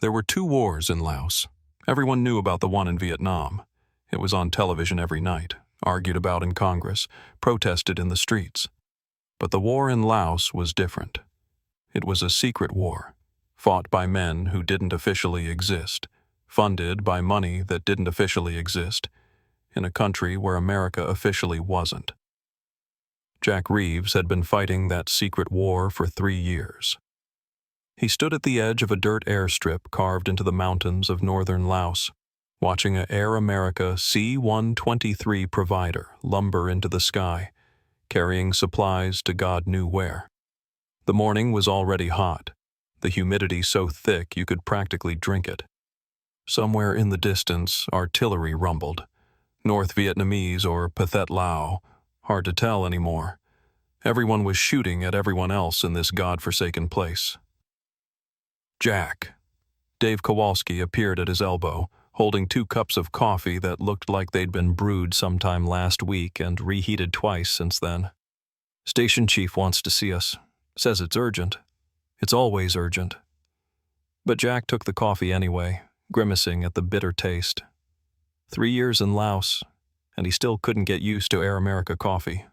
There were 2 wars in Laos. Everyone knew about the one in Vietnam. It was on television every night, argued about in Congress, protested in the streets. But the war in Laos was different. It was a secret war, fought by men who didn't officially exist, funded by money that didn't officially exist, in a country where America officially wasn't. Jack Reeves had been fighting that secret war for 3 years. He stood at the edge of a dirt airstrip carved into the mountains of northern Laos, watching a Air America C-123 provider lumber into the sky, carrying supplies to God knew where. The morning was already hot, the humidity so thick you could practically drink it. Somewhere in the distance, artillery rumbled. North Vietnamese or Pathet Lao, hard to tell anymore. Everyone was shooting at everyone else in this godforsaken place. Jack. Dave Kowalski appeared at his elbow, holding 2 cups of coffee that looked like they'd been brewed sometime last week and reheated twice since then. Station chief wants to see us. Says it's urgent. It's always urgent. But Jack took the coffee anyway, grimacing at the bitter taste. 3 years in Laos, and he still couldn't get used to Air America coffee.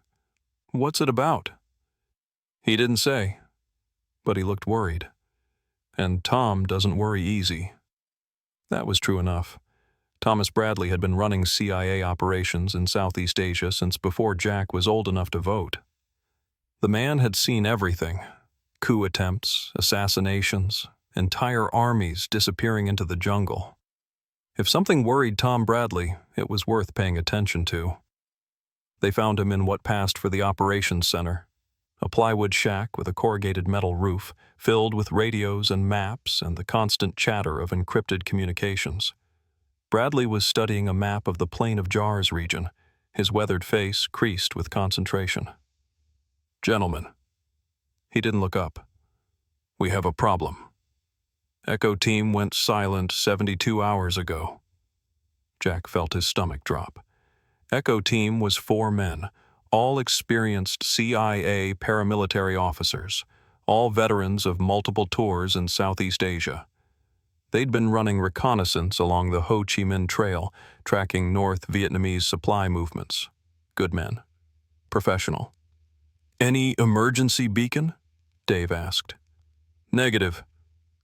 What's it about? He didn't say, but he looked worried. And Tom doesn't worry easy. That was true enough. Thomas Bradley had been running CIA operations in Southeast Asia since before Jack was old enough to vote. The man had seen everything: coup attempts, assassinations, entire armies disappearing into the jungle. If something worried Tom Bradley, it was worth paying attention to. They found him in what passed for the operations center, a plywood shack with a corrugated metal roof, filled with radios and maps and the constant chatter of encrypted communications. Bradley was studying a map of the Plain of Jars region, his weathered face creased with concentration. "Gentlemen." He didn't look up. "We have a problem. Echo team went silent 72 hours ago." Jack felt his stomach drop. Echo team was 4 men, all experienced CIA paramilitary officers, all veterans of multiple tours in Southeast Asia. They'd been running reconnaissance along the Ho Chi Minh Trail, tracking North Vietnamese supply movements. Good men. Professional. "Any emergency beacon?" Dave asked. "Negative.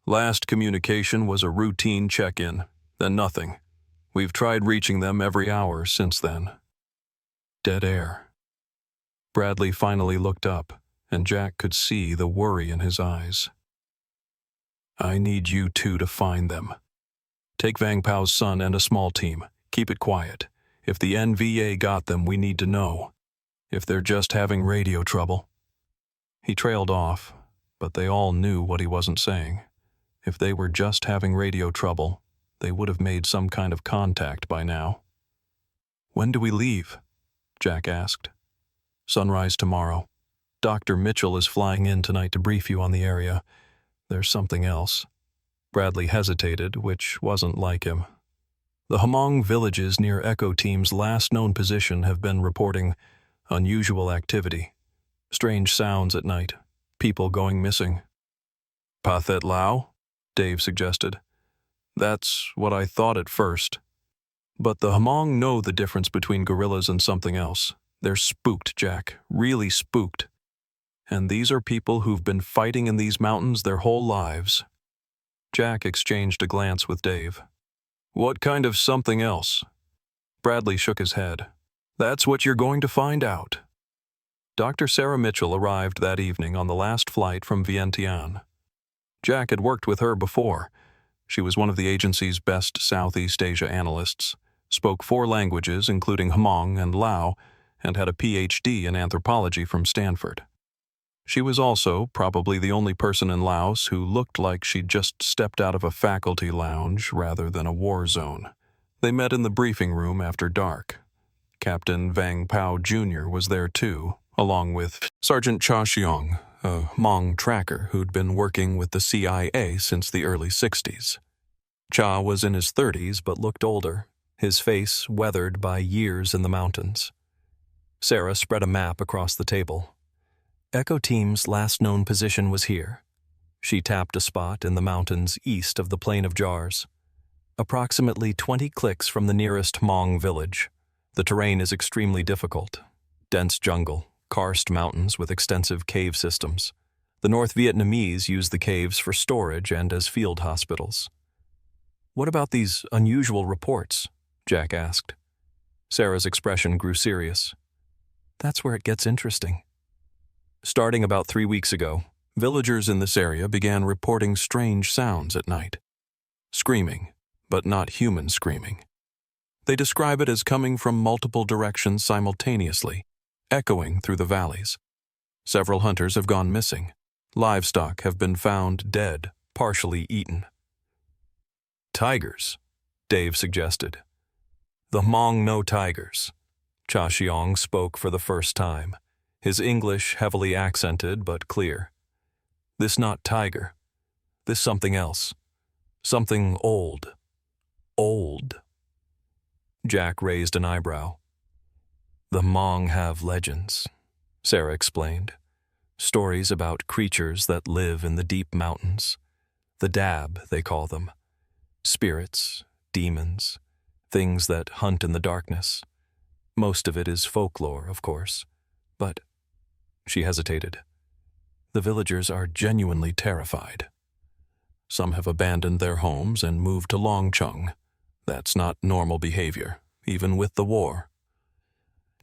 Last communication was a routine check-in, then nothing. We've tried reaching them every hour since then." Dead air. Bradley finally looked up, and Jack could see the worry in his eyes. "I need you 2 to find them. Take Vang Pao's son and a small team. Keep it quiet. If the NVA got them, we need to know. If they're just having radio trouble." He trailed off, but they all knew what he wasn't saying. If they were just having radio trouble, they would have made some kind of contact by now. "When do we leave?" Jack asked. "Sunrise tomorrow. Dr. Mitchell is flying in tonight to brief you on the area. There's something else." Bradley hesitated, which wasn't like him. "The Hmong villages near Echo Team's last known position have been reporting unusual activity. Strange sounds at night. People going missing." "Pathet Lao?" Dave suggested. "That's what I thought at first. But the Hmong know the difference between guerrillas and something else. They're spooked, Jack, really spooked. And these are people who've been fighting in these mountains their whole lives." Jack exchanged a glance with Dave. "What kind of something else?" Bradley shook his head. "That's what you're going to find out." Dr. Sarah Mitchell arrived that evening on the last flight from Vientiane. Jack had worked with her before. She was one of the agency's best Southeast Asia analysts, spoke 4 languages including Hmong and Lao, and had a PhD in anthropology from Stanford. She was also probably the only person in Laos who looked like she'd just stepped out of a faculty lounge rather than a war zone. They met in the briefing room after dark. Captain Vang Pao Jr. was there too, along with Sergeant Cha Xiong, a Hmong tracker who'd been working with the CIA since the early 60s. Cha was in his 30s but looked older, his face weathered by years in the mountains. Sarah spread a map across the table. Echo Team's last known position was here. She tapped a spot in the mountains east of the Plain of Jars. Approximately 20 clicks from the nearest Hmong village. The terrain is extremely difficult. Dense jungle, karst mountains with extensive cave systems. The North Vietnamese use the caves for storage and as field hospitals. "What about these unusual reports?" Jack asked. Sarah's expression grew serious. "That's where it gets interesting." Starting about 3 weeks ago, villagers in this area began reporting strange sounds at night. Screaming, but not human screaming. They describe it as coming from multiple directions simultaneously, echoing through the valleys. Several hunters have gone missing. Livestock have been found dead, partially eaten. "Tigers," Dave suggested. "The Hmong know tigers." Cha Xiong spoke for the first time, his English heavily accented but clear. "This not tiger. This something else. Something old. Old." Jack raised an eyebrow. "The Hmong have legends," Sarah explained. "Stories about creatures that live in the deep mountains. The dab, they call them. Spirits, demons, things that hunt in the darkness. Most of it is folklore, of course, but—" She hesitated. "The villagers are genuinely terrified. Some have abandoned their homes and moved to Longcheng. That's not normal behavior, even with the war."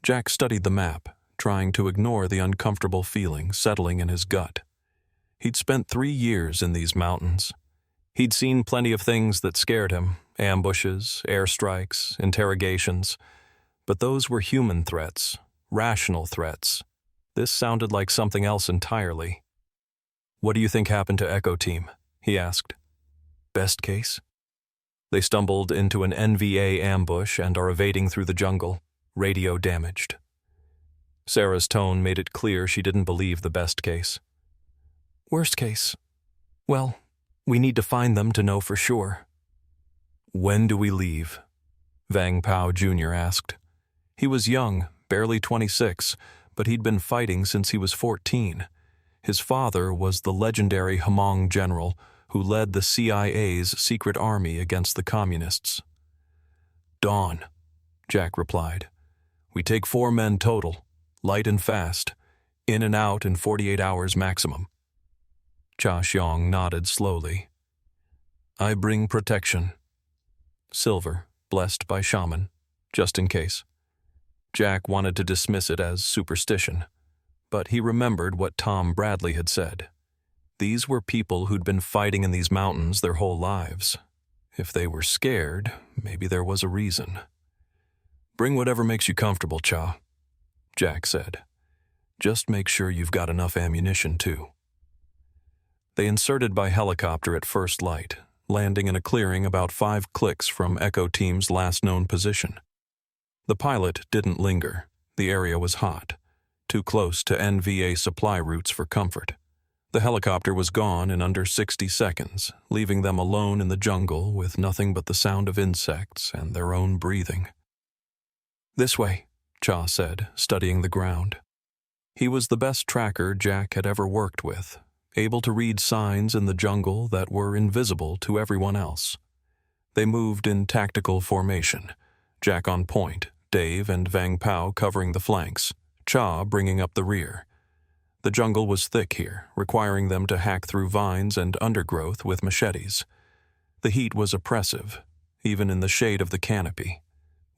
Jack studied the map, trying to ignore the uncomfortable feeling settling in his gut. He'd spent 3 years in these mountains. He'd seen plenty of things that scared him: ambushes, airstrikes, interrogations. But those were human threats, rational threats. This sounded like something else entirely. "What do you think happened to Echo Team?" he asked. "Best case? They stumbled into an NVA ambush and are evading through the jungle, radio damaged." Sarah's tone made it clear she didn't believe the best case. "Worst case? Well, we need to find them to know for sure." "When do we leave?" Vang Pao Jr. asked. He was young, barely 26, but he'd been fighting since he was 14. His father was the legendary Hmong general who led the CIA's secret army against the communists. "Dawn," Jack replied. "We take 4 men total, light and fast, in and out in 48 hours maximum." Cha Xiong nodded slowly. "I bring protection. Silver, blessed by shaman, just in case." Jack wanted to dismiss it as superstition, but he remembered what Tom Bradley had said. These were people who'd been fighting in these mountains their whole lives. If they were scared, maybe there was a reason. "Bring whatever makes you comfortable, Cha," Jack said. "Just make sure you've got enough ammunition, too." They inserted by helicopter at first light, landing in a clearing about 5 clicks from Echo Team's last known position. The pilot didn't linger. The area was hot, too close to NVA supply routes for comfort. The helicopter was gone in under 60 seconds, leaving them alone in the jungle with nothing but the sound of insects and their own breathing. "This way," Cha said, studying the ground. He was the best tracker Jack had ever worked with, able to read signs in the jungle that were invisible to everyone else. They moved in tactical formation, Jack on point, Dave and Vang Pao covering the flanks, Cha bringing up the rear. The jungle was thick here, requiring them to hack through vines and undergrowth with machetes. The heat was oppressive, even in the shade of the canopy.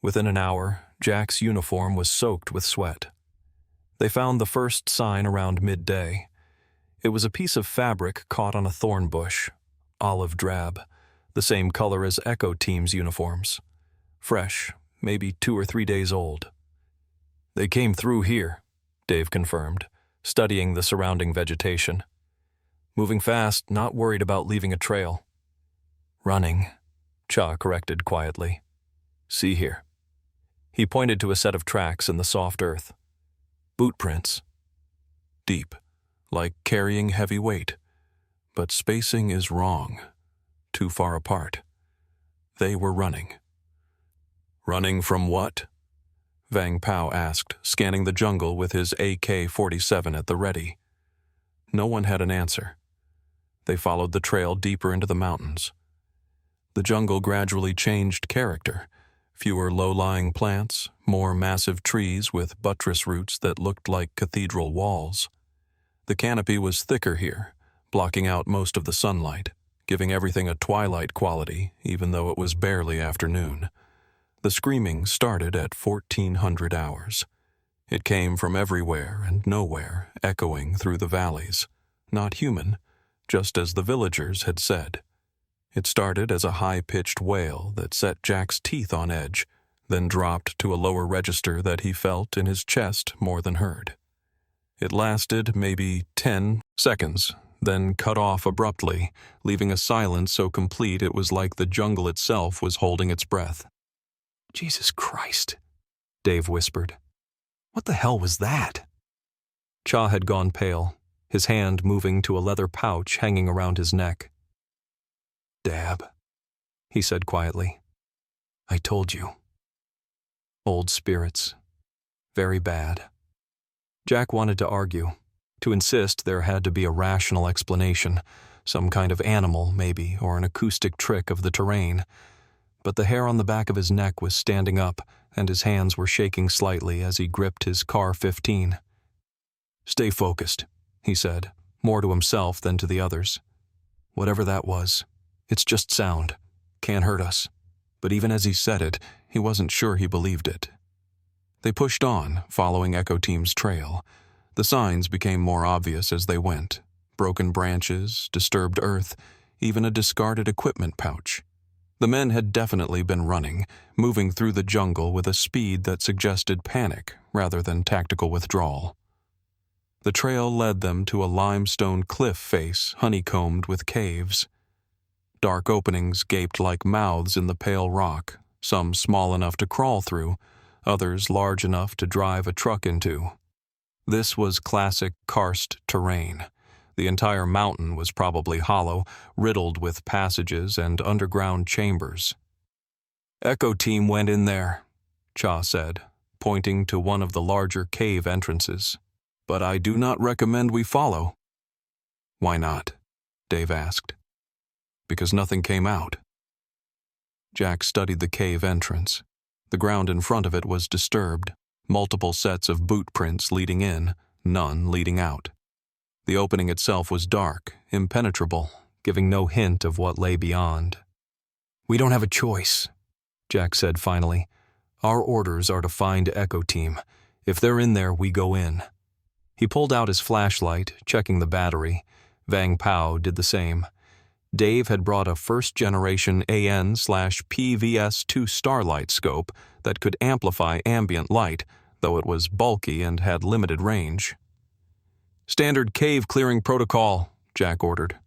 Within an hour, Jack's uniform was soaked with sweat. They found the first sign around midday. It was a piece of fabric caught on a thorn bush, olive drab, the same color as Echo Team's uniforms. Fresh, maybe 2 or 3 days old. "They came through here," Dave confirmed, studying the surrounding vegetation. "Moving fast, not worried about leaving a trail." "Running," Cha corrected quietly. "See here." He pointed to a set of tracks in the soft earth. "Boot prints. Deep, like carrying heavy weight. But spacing is wrong. Too far apart. They were running." "Running from what?" Vang Pao asked, scanning the jungle with his AK-47 at the ready. No one had an answer. They followed the trail deeper into the mountains. The jungle gradually changed character. Fewer low-lying plants, more massive trees with buttress roots that looked like cathedral walls. The canopy was thicker here, blocking out most of the sunlight, giving everything a twilight quality, even though it was barely afternoon. The screaming started at 1400 hours. It came from everywhere and nowhere, echoing through the valleys. Not human, just as the villagers had said. It started as a high-pitched wail that set Jack's teeth on edge, then dropped to a lower register that he felt in his chest more than heard. It lasted maybe 10 seconds, then cut off abruptly, leaving a silence so complete it was like the jungle itself was holding its breath. "Jesus Christ," Dave whispered. "What the hell was that?" Cha had gone pale, his hand moving to a leather pouch hanging around his neck. "Dab," he said quietly. "I told you." Old spirits. Very bad. Jack wanted to argue, to insist there had to be a rational explanation, some kind of animal, maybe, or an acoustic trick of the terrain. But the hair on the back of his neck was standing up, and his hands were shaking slightly as he gripped his CAR-15. "Stay focused," he said, more to himself than to the others. "Whatever that was, it's just sound. Can't hurt us." But even as he said it, he wasn't sure he believed it. They pushed on, following Echo Team's trail. The signs became more obvious as they went. Broken branches, disturbed earth, even a discarded equipment pouch. The men had definitely been running, moving through the jungle with a speed that suggested panic rather than tactical withdrawal. The trail led them to a limestone cliff face honeycombed with caves. Dark openings gaped like mouths in the pale rock, some small enough to crawl through, others large enough to drive a truck into. This was classic karst terrain. The entire mountain was probably hollow, riddled with passages and underground chambers. "Echo Team went in there," Cha said, pointing to one of the larger cave entrances. "But I do not recommend we follow." "Why not?" Dave asked. "Because nothing came out." Jack studied the cave entrance. The ground in front of it was disturbed, multiple sets of boot prints leading in, none leading out. The opening itself was dark, impenetrable, giving no hint of what lay beyond. "We don't have a choice," Jack said finally. "Our orders are to find Echo Team. If they're in there, we go in." He pulled out his flashlight, checking the battery. Vang Pao did the same. Dave had brought a first-generation AN/PVS-2 starlight scope that could amplify ambient light, though it was bulky and had limited range. "Standard cave clearing protocol," Jack ordered.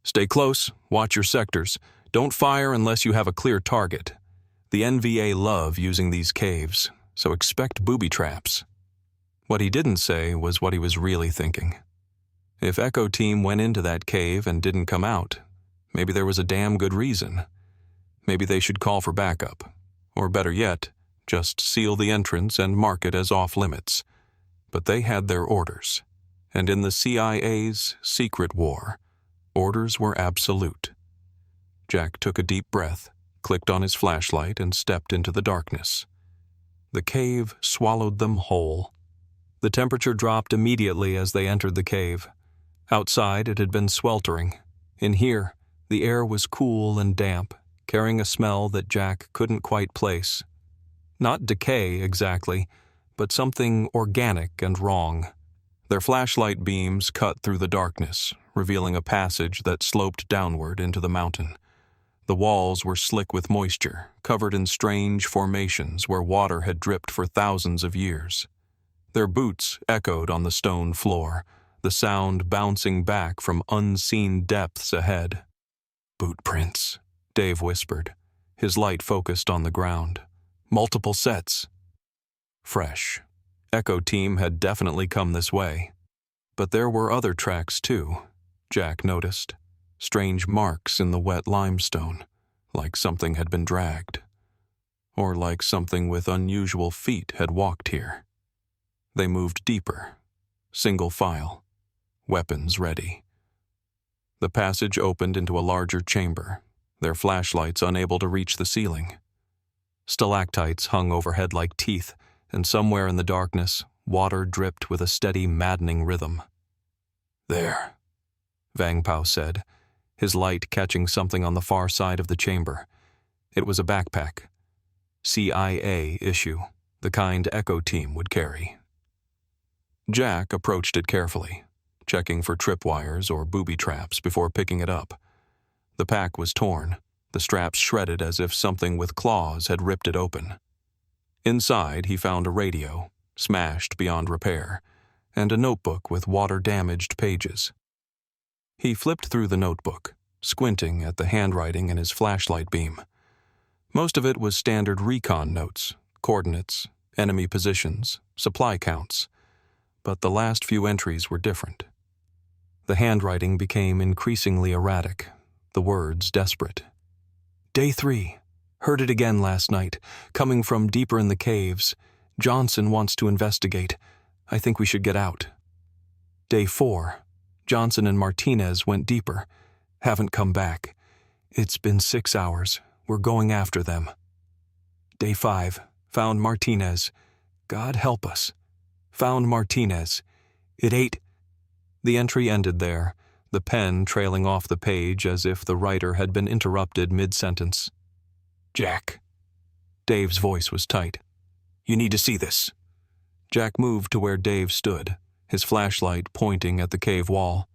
"Stay close, watch your sectors. Don't fire unless you have a clear target. The NVA love using these caves, so expect booby traps." What he didn't say was what he was really thinking. If Echo Team went into that cave and didn't come out, maybe there was a damn good reason. Maybe they should call for backup. Or better yet, just seal the entrance and mark it as off-limits. But they had their orders. And in the CIA's secret war, orders were absolute. Jack took a deep breath, clicked on his flashlight, and stepped into the darkness. The cave swallowed them whole. The temperature dropped immediately as they entered the cave. Outside, it had been sweltering. In here, the air was cool and damp, carrying a smell that Jack couldn't quite place. Not decay, exactly, but something organic and wrong. Their flashlight beams cut through the darkness, revealing a passage that sloped downward into the mountain. The walls were slick with moisture, covered in strange formations where water had dripped for thousands of years. Their boots echoed on the stone floor, the sound bouncing back from unseen depths ahead. "Boot prints," Dave whispered, his light focused on the ground. "Multiple sets." Fresh. Echo Team had definitely come this way. But there were other tracks too, Jack noticed. Strange marks in the wet limestone, like something had been dragged. Or like something with unusual feet had walked here. They moved deeper, single file, weapons ready. The passage opened into a larger chamber, their flashlights unable to reach the ceiling. Stalactites hung overhead like teeth, and somewhere in the darkness, water dripped with a steady, maddening rhythm. "There," Vang Pao said, his light catching something on the far side of the chamber. It was a backpack. CIA issue, the kind Echo Team would carry. Jack approached it carefully, checking for tripwires or booby traps before picking it up. The pack was torn, the straps shredded as if something with claws had ripped it open. Inside, he found a radio, smashed beyond repair, and a notebook with water-damaged pages. He flipped through the notebook, squinting at the handwriting in his flashlight beam. Most of it was standard recon notes, coordinates, enemy positions, supply counts, but the last few entries were different. The handwriting became increasingly erratic, the words desperate. "Day 3. Heard it again last night, coming from deeper in the caves. Johnson wants to investigate. I think we should get out. Day 4. Johnson and Martinez went deeper. Haven't come back. It's been 6 hours. We're going after them. Day 5. Found Martinez. God help us. Found Martinez. It ate..." The entry ended there, the pen trailing off the page as if the writer had been interrupted mid-sentence. "Jack." Dave's voice was tight. "You need to see this." Jack moved to where Dave stood, his flashlight pointing at the cave wall.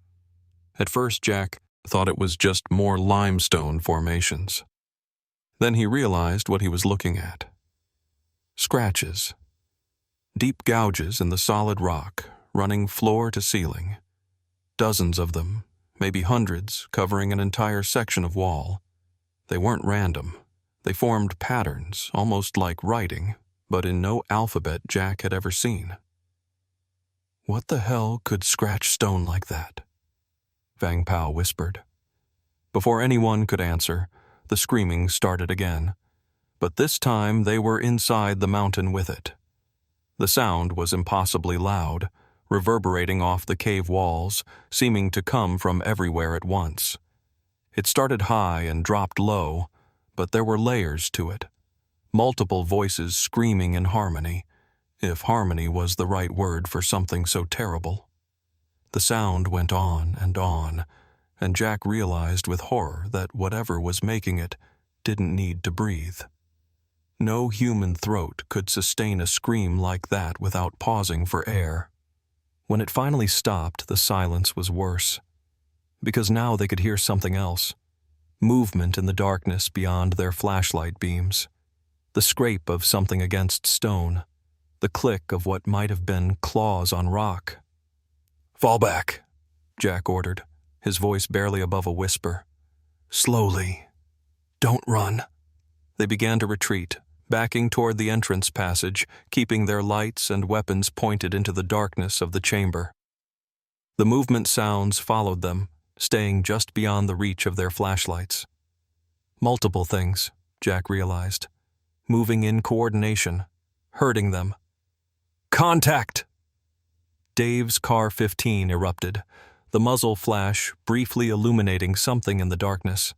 At first, Jack thought it was just more limestone formations. Then he realized what he was looking at. Scratches. Deep gouges in the solid rock, running floor to ceiling. Dozens of them, maybe hundreds, covering an entire section of wall. They weren't random. They formed patterns, almost like writing, but in no alphabet Jack had ever seen. "What the hell could scratch stone like that?" Vang Pao whispered. Before anyone could answer, the screaming started again. But this time they were inside the mountain with it. The sound was impossibly loud, reverberating off the cave walls, seeming to come from everywhere at once. It started high and dropped low, but there were layers to it. Multiple voices screaming in harmony, if harmony was the right word for something so terrible. The sound went on, and Jack realized with horror that whatever was making it didn't need to breathe. No human throat could sustain a scream like that without pausing for air. When it finally stopped, the silence was worse, because now they could hear something else. Movement in the darkness beyond their flashlight beams. The scrape of something against stone. The click of what might have been claws on rock. "Fall back," Jack ordered, his voice barely above a whisper. "Slowly. Don't run." They began to retreat, backing toward the entrance passage, keeping their lights and weapons pointed into the darkness of the chamber. The movement sounds followed them, staying just beyond the reach of their flashlights. Multiple things, Jack realized, moving in coordination, hurting them. "Contact!" Dave's Car 15 erupted, the muzzle flash briefly illuminating something in the darkness,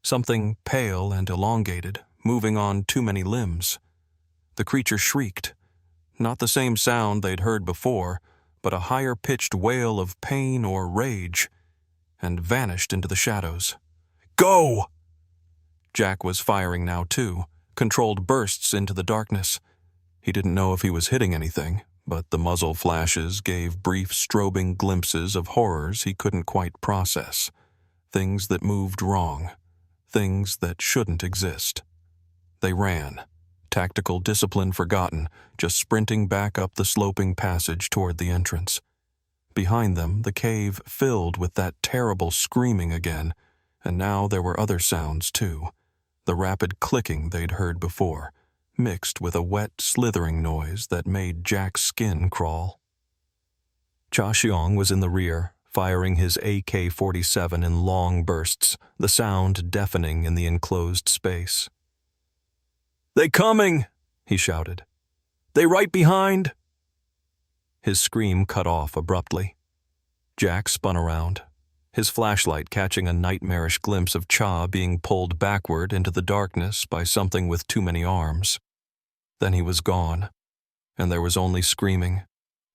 something pale and elongated, moving on too many limbs. The creature shrieked, not the same sound they'd heard before, but a higher-pitched wail of pain or rage, and vanished into the shadows. "Go!" Jack was firing now too, controlled bursts into the darkness. He didn't know if he was hitting anything, but the muzzle flashes gave brief strobing glimpses of horrors he couldn't quite process. Things that moved wrong. Things that shouldn't exist. They ran, tactical discipline forgotten, just sprinting back up the sloping passage toward the entrance. Behind them, the cave filled with that terrible screaming again, and now there were other sounds too. The rapid clicking they'd heard before, mixed with a wet, slithering noise that made Jack's skin crawl. Cha Xiong was in the rear, firing his AK-47 in long bursts, the sound deafening in the enclosed space. "They coming!" he shouted. "They right behind!" His scream cut off abruptly. Jack spun around. his flashlight catching a nightmarish glimpse of Cha being pulled backward into the darkness by something with too many arms. Then he was gone, and there was only screaming,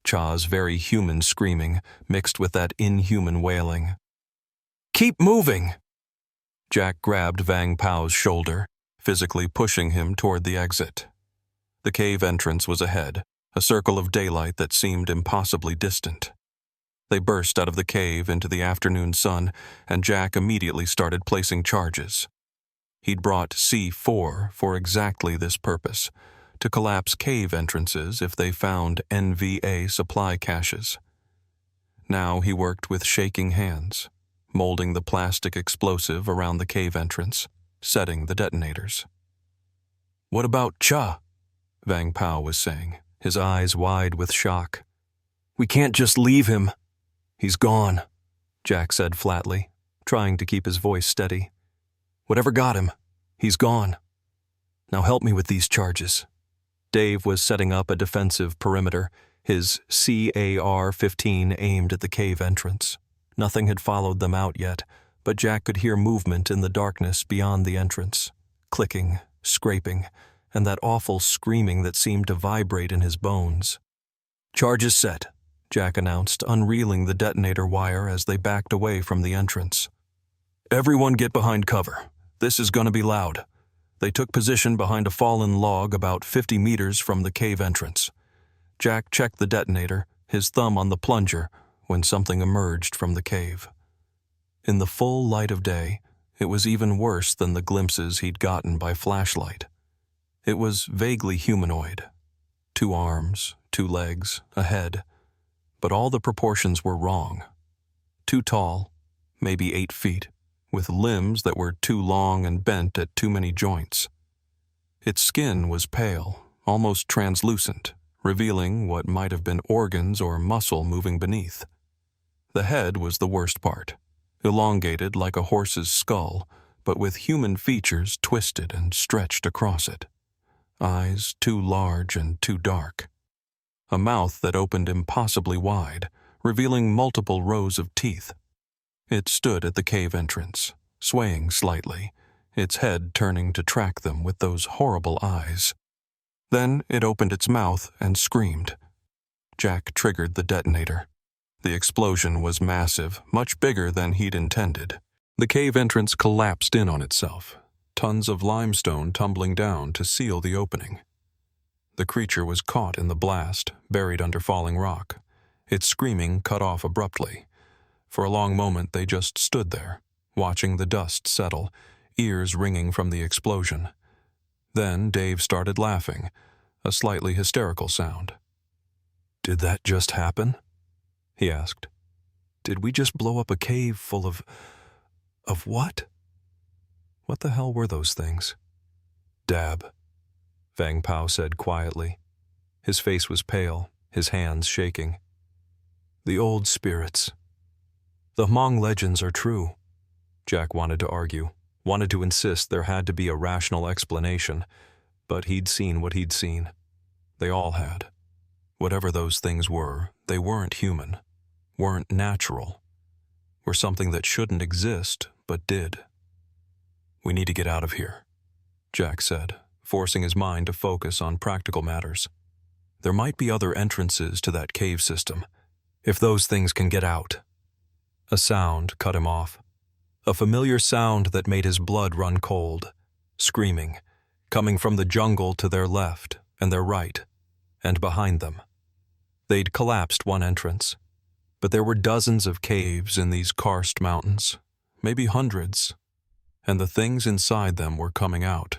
Cha's very human screaming mixed with that inhuman wailing. "Keep moving!" Jack grabbed Vang Pao's shoulder, physically pushing him toward the exit. The cave entrance was ahead, a circle of daylight that seemed impossibly distant. They burst out of the cave into the afternoon sun, and Jack immediately started placing charges. He'd brought C4 for exactly this purpose, to collapse cave entrances if they found NVA supply caches. Now he worked with shaking hands, molding the plastic explosive around the cave entrance, setting the detonators. "What about Cha?" Vang Pao was saying, his eyes wide with shock. "We can't just leave him." "He's gone," Jack said flatly, trying to keep his voice steady. "Whatever got him, he's gone. Now help me with these charges." Dave was setting up a defensive perimeter, his CAR-15 aimed at the cave entrance. Nothing had followed them out yet, but Jack could hear movement in the darkness beyond the entrance, clicking, scraping, and that awful screaming that seemed to vibrate in his bones. "Charges set," Jack announced, unreeling the detonator wire as they backed away from the entrance. "Everyone get behind cover. This is going to be loud." They took position behind a fallen log about 50 meters from the cave entrance. Jack checked the detonator, his thumb on the plunger, when something emerged from the cave. In the full light of day, it was even worse than the glimpses he'd gotten by flashlight. It was vaguely humanoid. 2 arms, 2 legs, a head. But all the proportions were wrong. Too tall, maybe 8 feet, with limbs that were too long and bent at too many joints. Its skin was pale, almost translucent, revealing what might have been organs or muscle moving beneath. The head was the worst part, elongated like a horse's skull, but with human features twisted and stretched across it. Eyes too large and too dark. A mouth that opened impossibly wide, revealing multiple rows of teeth. It stood at the cave entrance, swaying slightly, its head turning to track them with those horrible eyes. Then it opened its mouth and screamed. Jack triggered the detonator. The explosion was massive, much bigger than he'd intended. The cave entrance collapsed in on itself, tons of limestone tumbling down to seal the opening. The creature was caught in the blast, buried under falling rock, its screaming cut off abruptly. For a long moment they just stood there, watching the dust settle, ears ringing from the explosion. Then Dave started laughing, a slightly hysterical sound. "Did that just happen?" he asked. "Did we just blow up a cave full of what?" "What the hell were those things?" "Dab," Vang Pao said quietly. His face was pale, his hands shaking. "The old spirits. The Hmong legends are true." Jack wanted to argue, wanted to insist there had to be a rational explanation, but he'd seen what he'd seen. They all had. Whatever those things were, they weren't human, weren't natural, were something that shouldn't exist, but did. "We need to get out of here," Jack said, forcing his mind to focus on practical matters. "There might be other entrances to that cave system, if those things can get out." A sound cut him off. A familiar sound that made his blood run cold. Screaming, coming from the jungle to their left and their right, and behind them. They'd collapsed one entrance, but there were dozens of caves in these karst mountains, maybe hundreds, and the things inside them were coming out.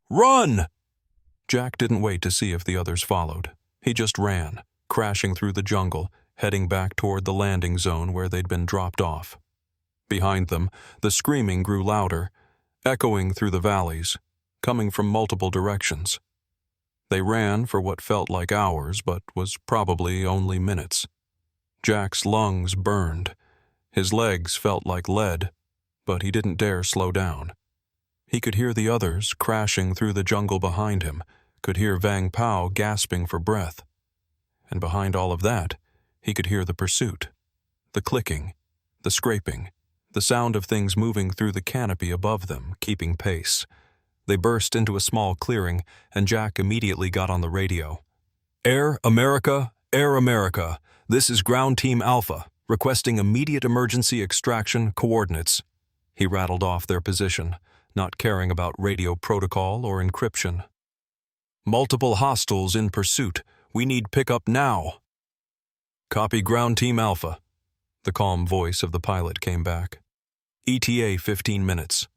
"Run!" Jack didn't wait to see if the others followed. He just ran, crashing through the jungle, heading back toward the landing zone where they'd been dropped off. Behind them, the screaming grew louder, echoing through the valleys, coming from multiple directions. They ran for what felt like hours, but was probably only minutes. Jack's lungs burned. His legs felt like lead, but he didn't dare slow down. He could hear the others crashing through the jungle behind him, could hear Vang Pao gasping for breath. And behind all of that, he could hear the pursuit, the clicking, the scraping, the sound of things moving through the canopy above them, keeping pace. They burst into a small clearing, and Jack immediately got on the radio. Air America, this is Ground Team Alpha, requesting immediate emergency extraction coordinates. He rattled off their position, not caring about radio protocol or encryption. Multiple hostiles in pursuit. We need pickup now. Copy Ground Team Alpha. The calm voice of the pilot came back. ETA 15 minutes.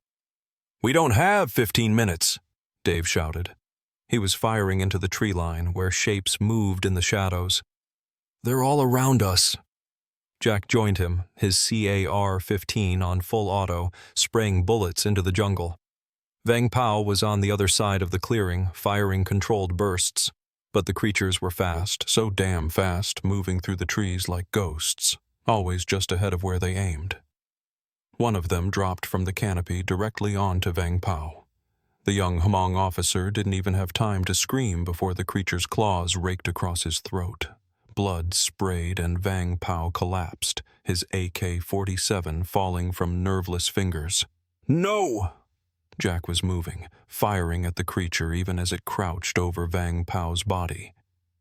We don't have 15 minutes, Dave shouted. He was firing into the tree line where shapes moved in the shadows. They're all around us. Jack joined him, his CAR-15 on full auto, spraying bullets into the jungle. Vang Pao was on the other side of the clearing, firing controlled bursts. But the creatures were fast, so damn fast, moving through the trees like ghosts, always just ahead of where they aimed. One of them dropped from the canopy directly onto Vang Pao. The young Hmong officer didn't even have time to scream before the creature's claws raked across his throat. Blood sprayed and Vang Pao collapsed, his AK-47 falling from nerveless fingers. No! Jack was moving, firing at the creature even as it crouched over Vang Pao's body.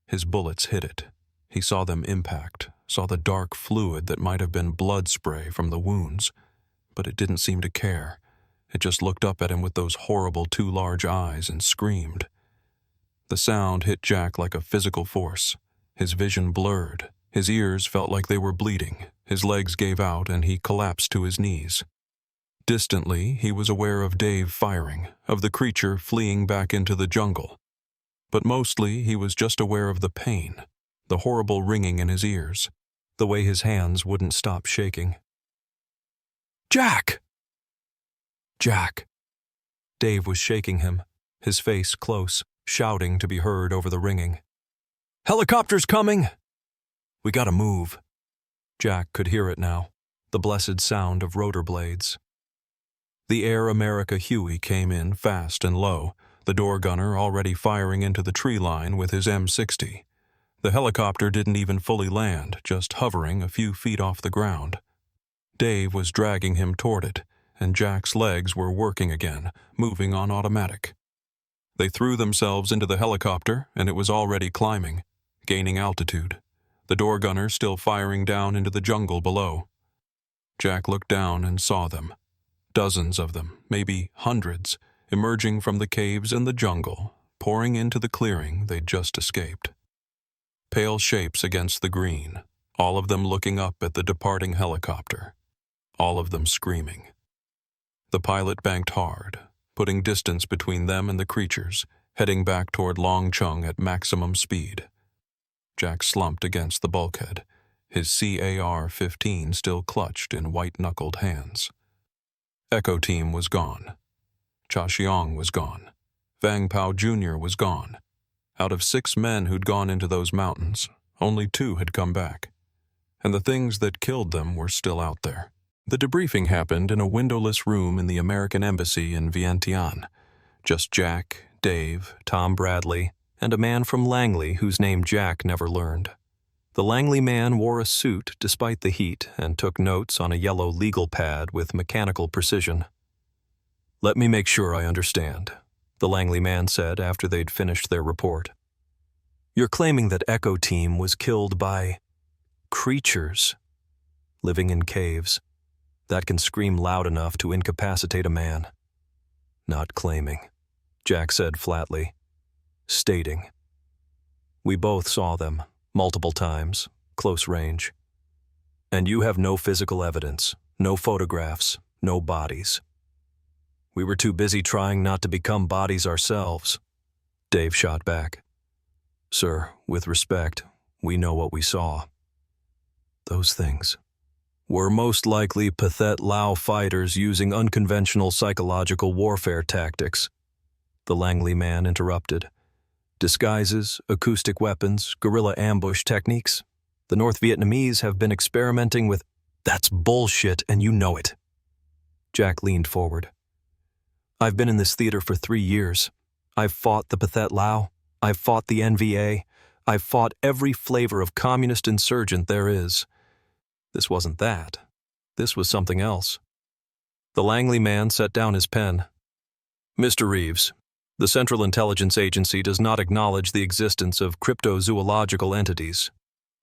His bullets hit it. He saw them impact, saw the dark fluid that might have been blood spray from the wounds. But it didn't seem to care. It just looked up at him with those horrible two large eyes and screamed. The sound hit Jack like a physical force. His vision blurred. His ears felt like they were bleeding. His legs gave out and he collapsed to his knees. Distantly, he was aware of Dave firing, of the creature fleeing back into the jungle. But mostly, he was just aware of the pain, the horrible ringing in his ears, the way his hands wouldn't stop shaking. Jack! Jack! Dave was shaking him, his face close, shouting to be heard over the ringing. Helicopter's coming! We gotta move. Jack could hear it now, the blessed sound of rotor blades. The Air America Huey came in fast and low, the door gunner already firing into the tree line with his M60. The helicopter didn't even fully land, just hovering a few feet off the ground. Dave was dragging him toward it, and Jack's legs were working again, moving on automatic. They threw themselves into the helicopter, and it was already climbing, gaining altitude, the door gunner still firing down into the jungle below. Jack looked down and saw them. Dozens of them, maybe hundreds, emerging from the caves and the jungle, pouring into the clearing they'd just escaped. Pale shapes against the green, all of them looking up at the departing helicopter, all of them screaming. The pilot banked hard, putting distance between them and the creatures, heading back toward Long Chung at maximum speed. Jack slumped against the bulkhead, his CAR-15 still clutched in white-knuckled hands. Echo Team was gone. Cha Xiong was gone. Vang Pao Jr. was gone. Out of 6 men who'd gone into those mountains, only 2 had come back. And the things that killed them were still out there. The debriefing happened in a windowless room in the American Embassy in Vientiane. Just Jack, Dave, Tom Bradley, and a man from Langley whose name Jack never learned. The Langley man wore a suit despite the heat and took notes on a yellow legal pad with mechanical precision. "Let me make sure I understand," the Langley man said after they'd finished their report. "You're claiming that Echo Team was killed by creatures living in caves that can scream loud enough to incapacitate a man." "Not claiming," Jack said flatly. "Stating. We both saw them. Multiple times, close range. And you have no physical evidence, no photographs, no bodies. We were too busy trying not to become bodies ourselves," Dave shot back. "Sir, with respect, we know what we saw. Those things were most likely Pathet Lao fighters using unconventional psychological warfare tactics," the Langley man interrupted. "Disguises, acoustic weapons, guerrilla ambush techniques. The North Vietnamese have been experimenting with—" "That's bullshit, and you know it." Jack leaned forward. "I've been in this theater for 3 years. I've fought the Pathet Lao. I've fought the NVA. I've fought every flavor of communist insurgent there is. This wasn't that. This was something else. The Langley man set down his pen. Mr. Reeves, the Central Intelligence Agency does not acknowledge the existence of cryptozoological entities.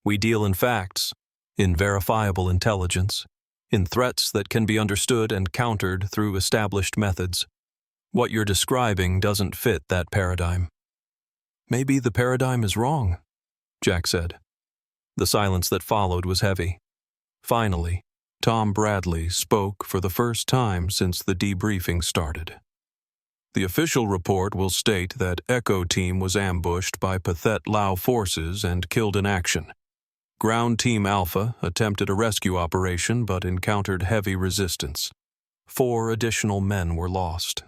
We deal in facts, in verifiable intelligence, in threats that can be understood and countered through established methods. What you're describing doesn't fit that paradigm. Maybe the paradigm is wrong, Jack said. The silence that followed was heavy. Finally, Tom Bradley spoke for the first time since the debriefing started. The official report will state that Echo Team was ambushed by Pathet Lao forces and killed in action. Ground Team Alpha attempted a rescue operation but encountered heavy resistance. 4 additional men were lost.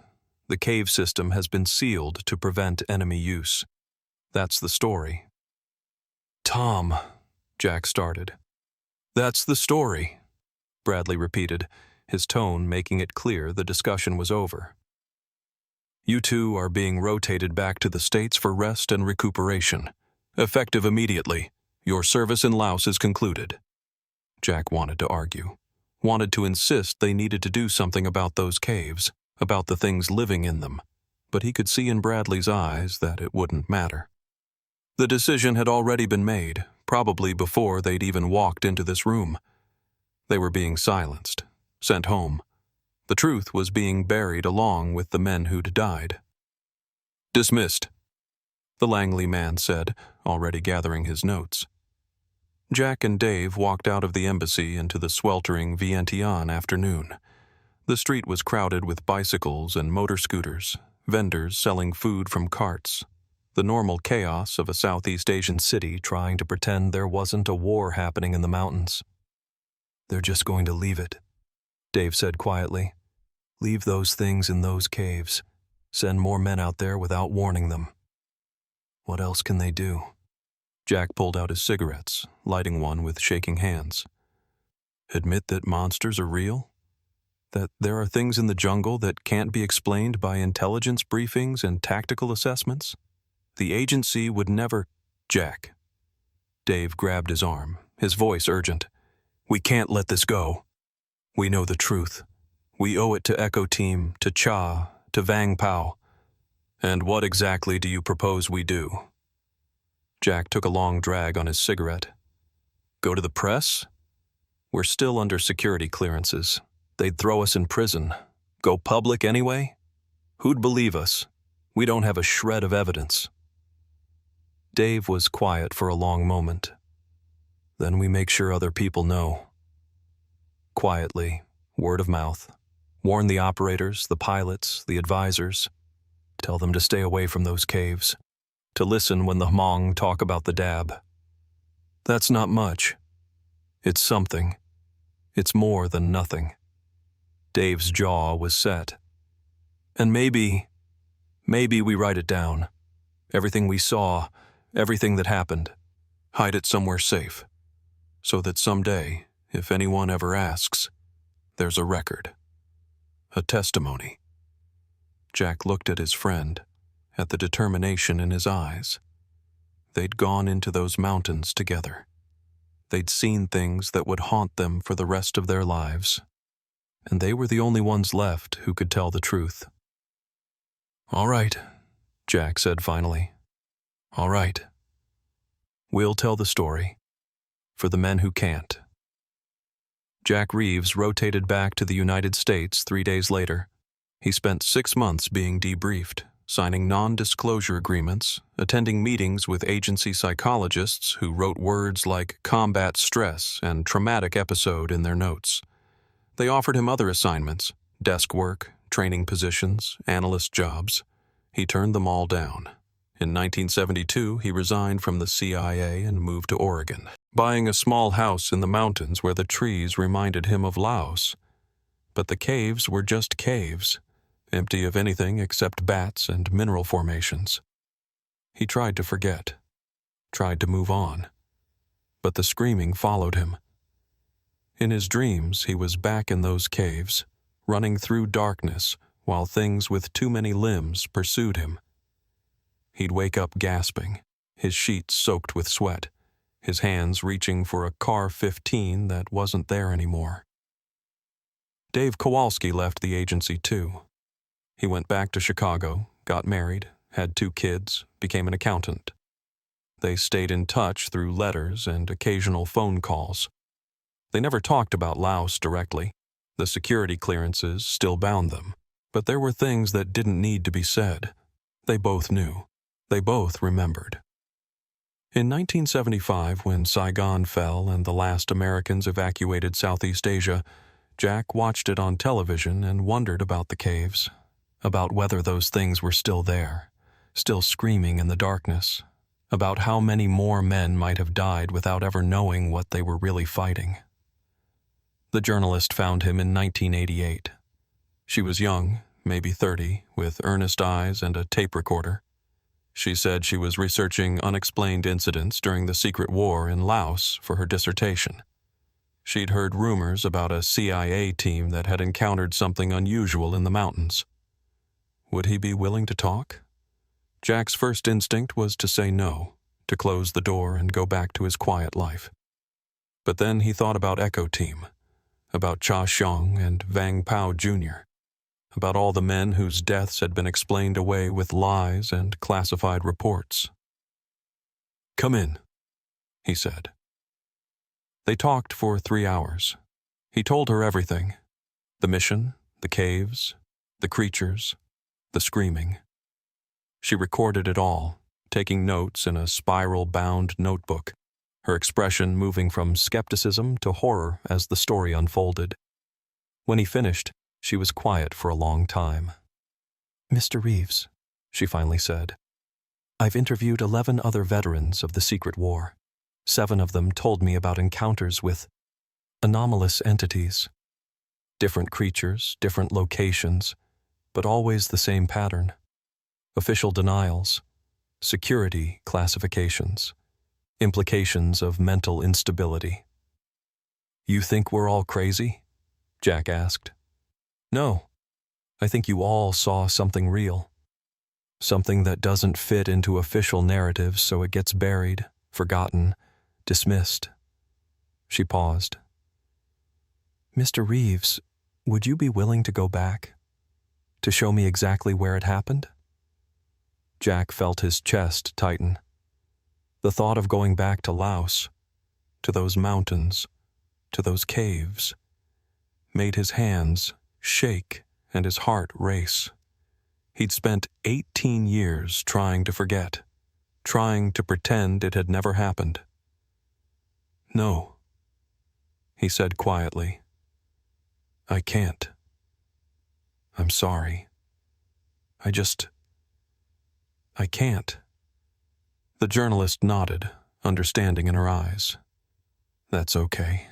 The cave system has been sealed to prevent enemy use. That's the story. Tom, Jack started. That's the story, Bradley repeated, his tone making it clear the discussion was over. You two are being rotated back to the States for rest and recuperation. Effective immediately. Your service in Laos is concluded. Jack wanted to argue, wanted to insist they needed to do something about those caves, about the things living in them, but he could see in Bradley's eyes that it wouldn't matter. The decision had already been made, probably before they'd even walked into this room. They were being silenced, sent home. The truth was being buried along with the men who'd died. Dismissed, the Langley man said, already gathering his notes. Jack and Dave walked out of the embassy into the sweltering Vientiane afternoon. The street was crowded with bicycles and motor scooters, vendors selling food from carts, the normal chaos of a Southeast Asian city trying to pretend there wasn't a war happening in the mountains. They're just going to leave it, Dave said quietly. Leave those things in those caves. Send more men out there without warning them. What else can they do? Jack pulled out his cigarettes, lighting one with shaking hands. Admit that monsters are real? That there are things in the jungle that can't be explained by intelligence briefings and tactical assessments? The agency would never... Jack. Dave grabbed his arm, his voice urgent. We can't let this go. We know the truth. We owe it to Echo Team, to Cha, to Vang Pao. And what exactly do you propose we do? Jack took a long drag on his cigarette. Go to the press? We're still under security clearances. They'd throw us in prison. Go public anyway? Who'd believe us? We don't have a shred of evidence. Dave was quiet for a long moment. Then we make sure other people know. Quietly, word of mouth. Warn the operators, the pilots, the advisors. Tell them to stay away from those caves. To listen when the Hmong talk about the dab. That's not much. It's something. It's more than nothing. Dave's jaw was set. And maybe we write it down. Everything we saw, everything that happened. Hide it somewhere safe. So that someday, if anyone ever asks, there's a record. A testimony. Jack looked at his friend, at the determination in his eyes. They'd gone into those mountains together. They'd seen things that would haunt them for the rest of their lives. And they were the only ones left who could tell the truth. All right, Jack said finally. All right. We'll tell the story. For the men who can't. Jack Reeves rotated back to the United States 3 days later. He spent 6 months being debriefed, signing non-disclosure agreements, attending meetings with agency psychologists who wrote words like combat stress and traumatic episode in their notes. They offered him other assignments, desk work, training positions, analyst jobs. He turned them all down. In 1972, he resigned from the CIA and moved to Oregon, buying a small house in the mountains where the trees reminded him of Laos. But the caves were just caves, empty of anything except bats and mineral formations. He tried to forget, tried to move on, but the screaming followed him. In his dreams, he was back in those caves, running through darkness while things with too many limbs pursued him. He'd wake up gasping, his sheets soaked with sweat, his hands reaching for a car 15 that wasn't there anymore. Dave Kowalski left the agency too. He went back to Chicago, got married, had 2 kids, became an accountant. They stayed in touch through letters and occasional phone calls. They never talked about Laos directly. The security clearances still bound them. But there were things that didn't need to be said. They both knew. They both remembered. In 1975, when Saigon fell and the last Americans evacuated Southeast Asia, Jack watched it on television and wondered about the caves, about whether those things were still there, still screaming in the darkness, about how many more men might have died without ever knowing what they were really fighting. The journalist found him in 1988. She was young, maybe 30, with earnest eyes and a tape recorder. She said she was researching unexplained incidents during the secret war in Laos for her dissertation. She'd heard rumors about a CIA team that had encountered something unusual in the mountains. Would he be willing to talk? Jack's first instinct was to say no, to close the door and go back to his quiet life. But then he thought about Echo Team, about Cha Xiong and Vang Pao Jr., about all the men whose deaths had been explained away with lies and classified reports. "Come in," he said. They talked for 3 hours. He told her everything: the mission, the caves, the creatures, the screaming. She recorded it all, taking notes in a spiral-bound notebook, her expression moving from skepticism to horror as the story unfolded. When he finished, she was quiet for a long time. "Mr. Reeves," she finally said, "I've interviewed 11 other veterans of the Secret War. 7 of them told me about encounters with anomalous entities. Different creatures, different locations, but always the same pattern. Official denials, security classifications, implications of mental instability." "You think we're all crazy?" Jack asked. "No. I think you all saw something real. Something that doesn't fit into official narratives, so it gets buried, forgotten, dismissed." She paused. "Mr. Reeves, would you be willing to go back? To show me exactly where it happened?" Jack felt his chest tighten. The thought of going back to Laos, to those mountains, to those caves, made his hands shake and his heart race. He'd spent 18 years trying to forget, trying to pretend it had never happened. "No," he said quietly. "I can't. I'm sorry. I can't." The journalist nodded, understanding in her eyes. "That's okay.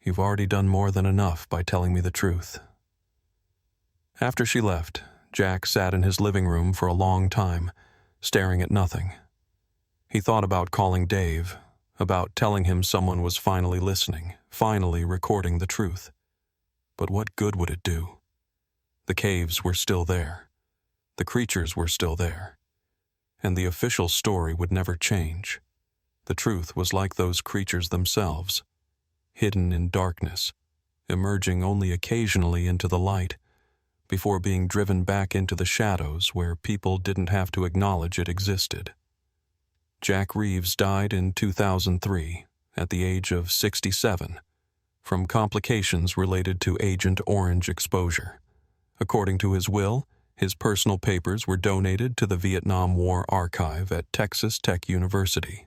You've already done more than enough by telling me the truth." After she left, Jack sat in his living room for a long time, staring at nothing. He thought about calling Dave, about telling him someone was finally listening, finally recording the truth. But what good would it do? The caves were still there. The creatures were still there. And the official story would never change. The truth was like those creatures themselves, hidden in darkness, emerging only occasionally into the light, before being driven back into the shadows where people didn't have to acknowledge it existed. Jack Reeves died in 2003, at the age of 67, from complications related to Agent Orange exposure. According to his will, his personal papers were donated to the Vietnam War Archive at Texas Tech University.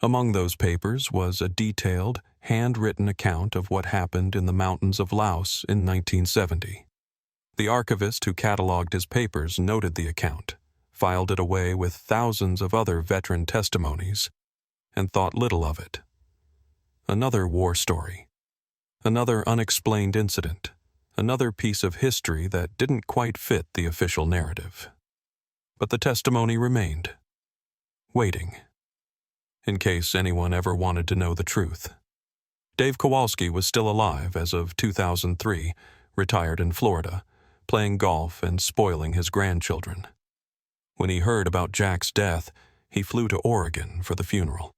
Among those papers was a detailed, handwritten account of what happened in the mountains of Laos in 1970. The archivist who cataloged his papers noted the account, filed it away with thousands of other veteran testimonies, and thought little of it. Another war story. Another unexplained incident. Another piece of history that didn't quite fit the official narrative. But the testimony remained, waiting, in case anyone ever wanted to know the truth. Dave Kowalski was still alive as of 2003, retired in Florida, playing golf and spoiling his grandchildren. When he heard about Jack's death, he flew to Oregon for the funeral.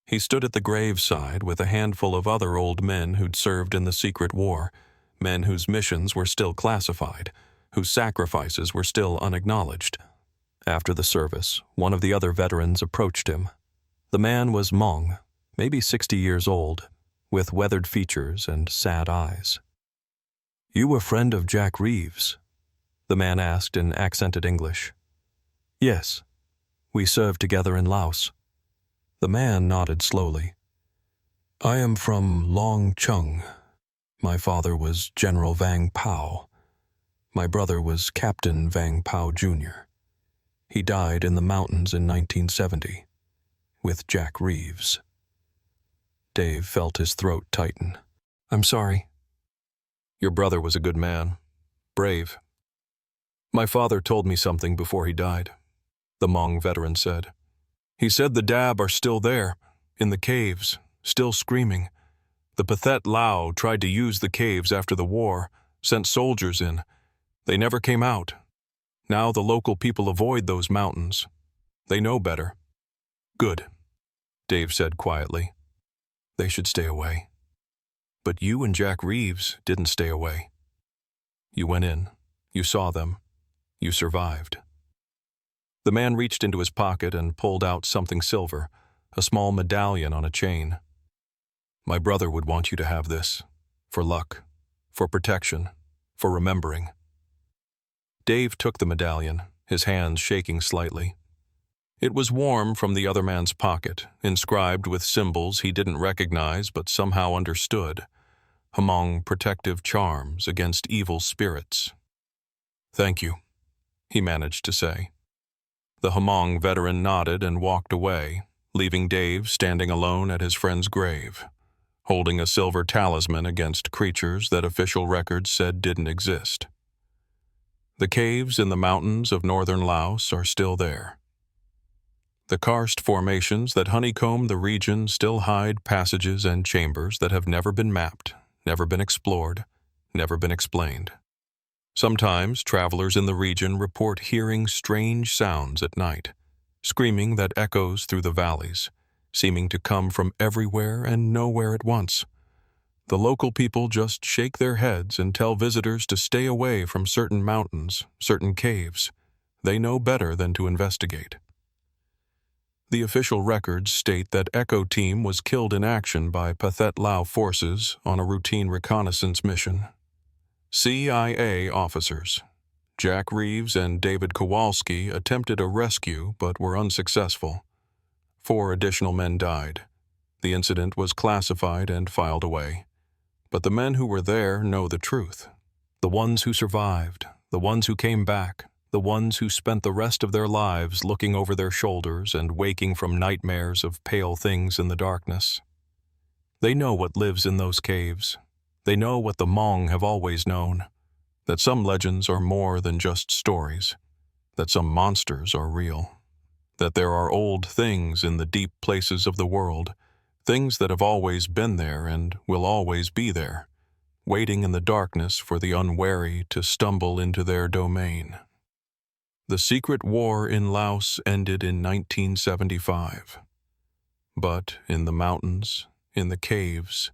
He stood at the graveside with a handful of other old men who'd served in the secret war, men whose missions were still classified, whose sacrifices were still unacknowledged. After the service, one of the other veterans approached him. The man was Hmong, maybe 60 years old, with weathered features and sad eyes. "You a friend of Jack Reeves?" the man asked in accented English. "Yes. We served together in Laos." The man nodded slowly. "I am from Long Chung. My father was General Vang Pao. My brother was Captain Vang Pao Jr. He died in the mountains in 1970, with Jack Reeves." Dave felt his throat tighten. "I'm sorry." "Your brother was a good man. Brave." "My father told me something before he died," the Hmong veteran said. "He said the Dab are still there, in the caves, still screaming. The Pathet Lao tried to use the caves after the war, sent soldiers in. They never came out. Now the local people avoid those mountains. They know better." "Good," Dave said quietly. "They should stay away." "But you and Jack Reeves didn't stay away. You went in. You saw them. You survived." The man reached into his pocket and pulled out something silver, a small medallion on a chain. "My brother would want you to have this, for luck, for protection, for remembering." Dave took the medallion, his hands shaking slightly. It was warm from the other man's pocket, inscribed with symbols he didn't recognize but somehow understood, Hmong protective charms against evil spirits. "Thank you," he managed to say. The Hmong veteran nodded and walked away, leaving Dave standing alone at his friend's grave, holding a silver talisman against creatures that official records said didn't exist. The caves in the mountains of northern Laos are still there. The karst formations that honeycomb the region still hide passages and chambers that have never been mapped, never been explored, never been explained. Sometimes travelers in the region report hearing strange sounds at night, screaming that echoes through the valleys, seeming to come from everywhere and nowhere at once. The local people just shake their heads and tell visitors to stay away from certain mountains, certain caves. They know better than to investigate. The official records state that Echo Team was killed in action by Pathet Lao forces on a routine reconnaissance mission. CIA officers, Jack Reeves and David Kowalski, attempted a rescue but were unsuccessful. 4 additional men died. The incident was classified and filed away. But the men who were there know the truth. The ones who survived, the ones who came back, the ones who spent the rest of their lives looking over their shoulders and waking from nightmares of pale things in the darkness. They know what lives in those caves. They know what the Hmong have always known, that some legends are more than just stories, that some monsters are real, that there are old things in the deep places of the world, things that have always been there and will always be there, waiting in the darkness for the unwary to stumble into their domain. The secret war in Laos ended in 1975. But in the mountains, in the caves,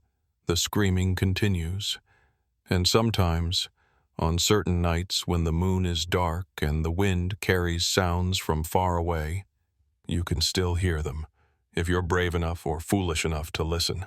the screaming continues, and sometimes, on certain nights when the moon is dark and the wind carries sounds from far away, you can still hear them, if you're brave enough or foolish enough to listen.